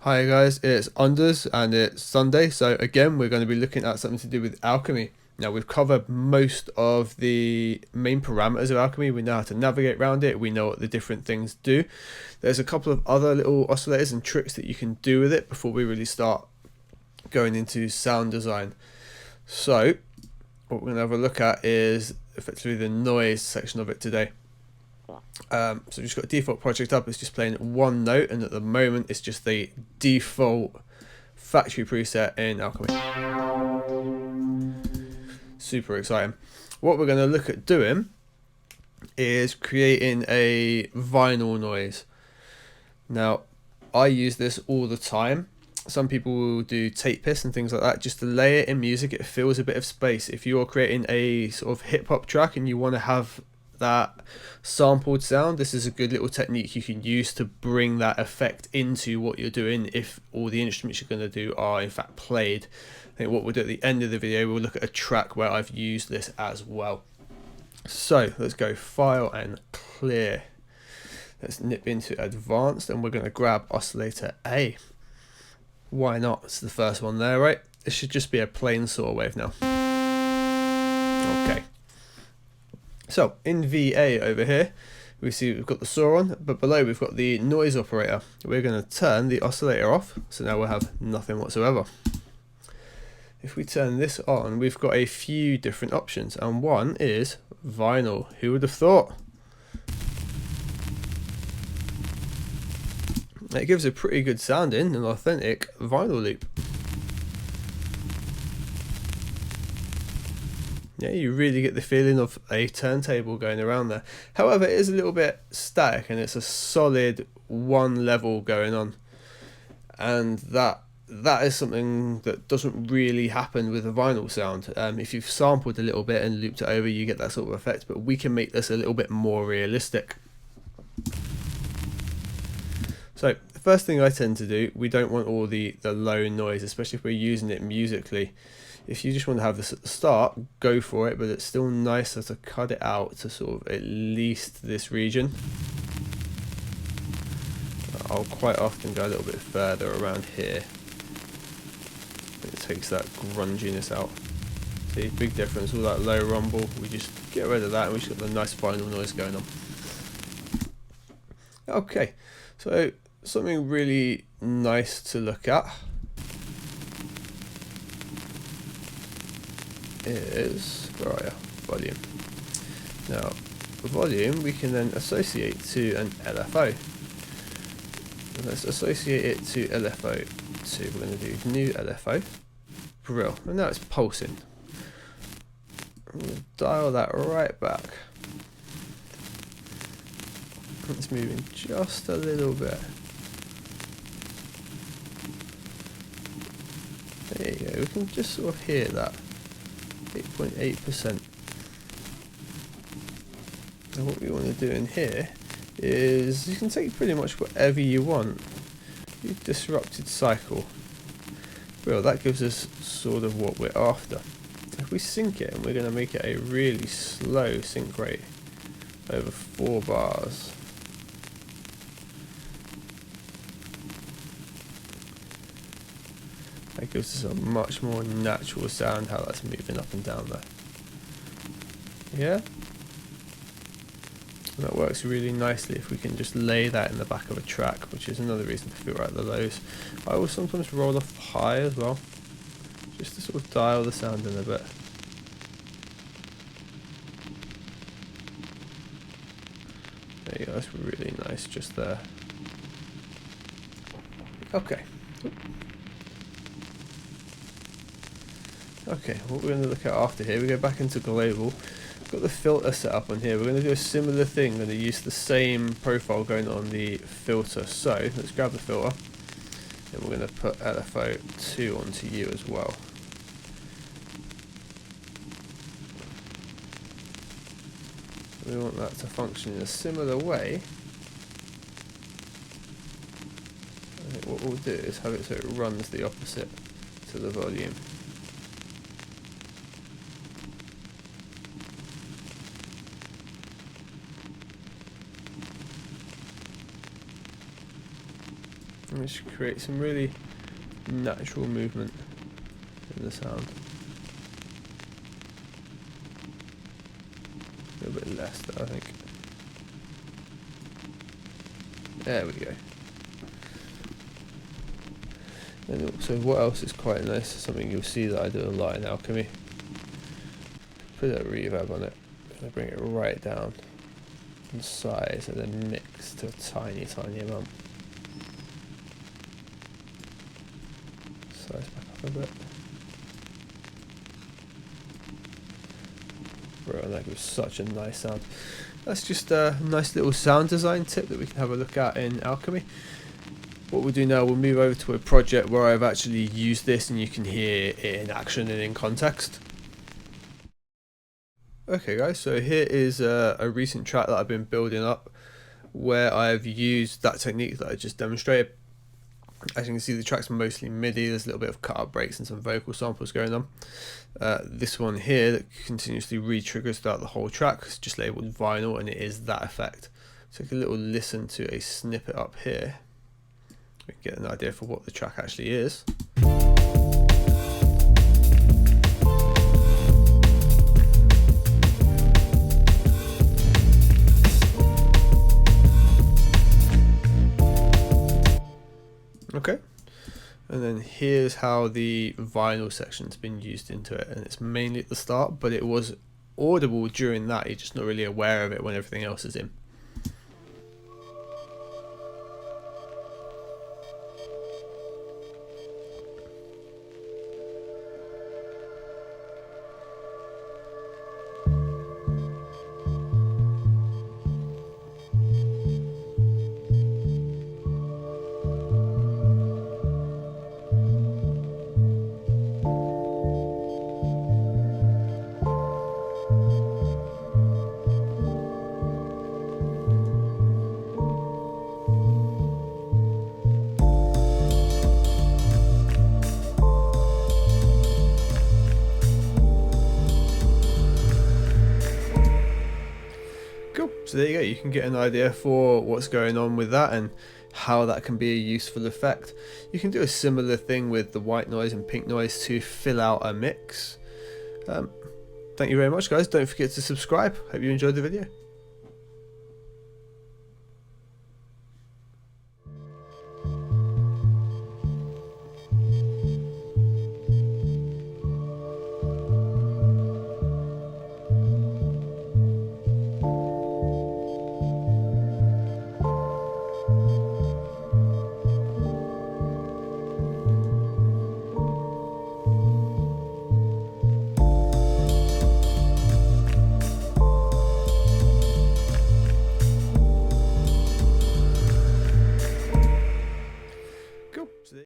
Hi guys, it's Anders and it's Sunday, so again we're going to be looking at something to do with alchemy. Now we've covered most of the main parameters of alchemy, we know how to navigate around it, we know what the different things do. There's a couple of other little oscillators and tricks that you can do with it before we really start going into sound design. So what we're going to have a look at is effectively the noise section of it today. So we've just got a default project up, it's just playing one note, and at the moment it's just the default factory preset in Alchemy. Super exciting. What we're going to look at doing is creating a vinyl noise. Now I use this all the time. Some people will do tape piss and things like that just to lay it in music. It fills a bit of space. If you're creating a sort of hip hop track and you want to have that sampled sound, this is a good little technique you can use to bring that effect into what you're doing if all the instruments you're going to do are in fact played. I think what we'll do at the end of the video, we'll look at a track where I've used this as well. So let's go File and Clear. Let's nip into Advanced and we're going to grab oscillator A. Why not? It's the first one there, right? It should just be a plain saw wave now. Okay. So in VA over here, we see we've got the saw on, but below we've got the noise operator. We're going to turn the oscillator off, so now we'll have nothing whatsoever. If we turn this on, we've got a few different options, and one is vinyl. Who would have thought? It gives a pretty good sounding and authentic vinyl loop. Yeah, you really get the feeling of a turntable going around there. However, it is a little bit static and it's a solid one level going on. And that is something that doesn't really happen with a vinyl sound. If you've sampled a little bit and looped it over, you get that sort of effect, but we can make this a little bit more realistic. So the first thing I tend to do, we don't want all the low noise, especially if we're using it musically. If you just want to have this at the start, go for it, but it's still nicer to cut it out to sort of at least this region. I'll quite often go a little bit further around here. It takes that grunginess out. See, big difference, all that low rumble, we just get rid of that and we just got the nice final noise going on. Okay, so something really nice to look at is, where are you? Volume. Now, volume we can then associate to an LFO. Let's associate it to LFO2. We're going to do new LFO. Brill. And now it's pulsing. I'm going to dial that right back. It's moving just a little bit. There you go. We can just sort of hear that. 8.8%. And what we want to do in here is you can take pretty much whatever you want. You disrupted cycle. Well, that gives us sort of what we're after. If we sync it, and we're going to make it a really slow sync rate over 4 bars. That gives us a much more natural sound how that's moving up and down there. Yeah? And that works really nicely if we can just lay that in the back of a track, which is another reason to filter out the lows. I will sometimes roll off high as well, just to sort of dial the sound in a bit. There you go, that's really nice just there. Okay. Okay, what we're going to look at after here, we go back into global. We've got the filter set up on here. We're going to do a similar thing. We're going to use the same profile going on the filter. So let's grab the filter and we're going to put LFO2 onto you as well. We want that to function in a similar way. I think what we'll do is have it so it runs the opposite to the volume. And just create some really natural movement in the sound. A little bit less though, I think. There we go. And also, what else is quite nice, something you'll see that I do a lot in Alchemy. Put a reverb on it, and I bring it right down in size and then mix to a tiny, tiny amount. Size back up a bit. Bro, that gives such a nice sound. That's just a nice little sound design tip that we can have a look at in Alchemy. What we'll do now, we'll move over to a project where I've actually used this and you can hear it in action and in context. Okay guys, so here is a recent track that I've been building up where I've used that technique that I just demonstrated. As you can see, the track's mostly MIDI, there's a little bit of cut-up breaks and some vocal samples going on. This one here that continuously re-triggers throughout the whole track is just labelled vinyl, and it is that effect. Take a little listen to a snippet up here. We can get an idea for what the track actually is. Okay, and then here's how the vinyl section's been used into it, and it's mainly at the start, but it was audible during that. You're just not really aware of it when everything else is in. Cool, so there you go, you can get an idea for what's going on with that and how that can be a useful effect. You can do a similar thing with the white noise and pink noise to fill out a mix. Thank you very much guys, don't forget to subscribe, hope you enjoyed the video.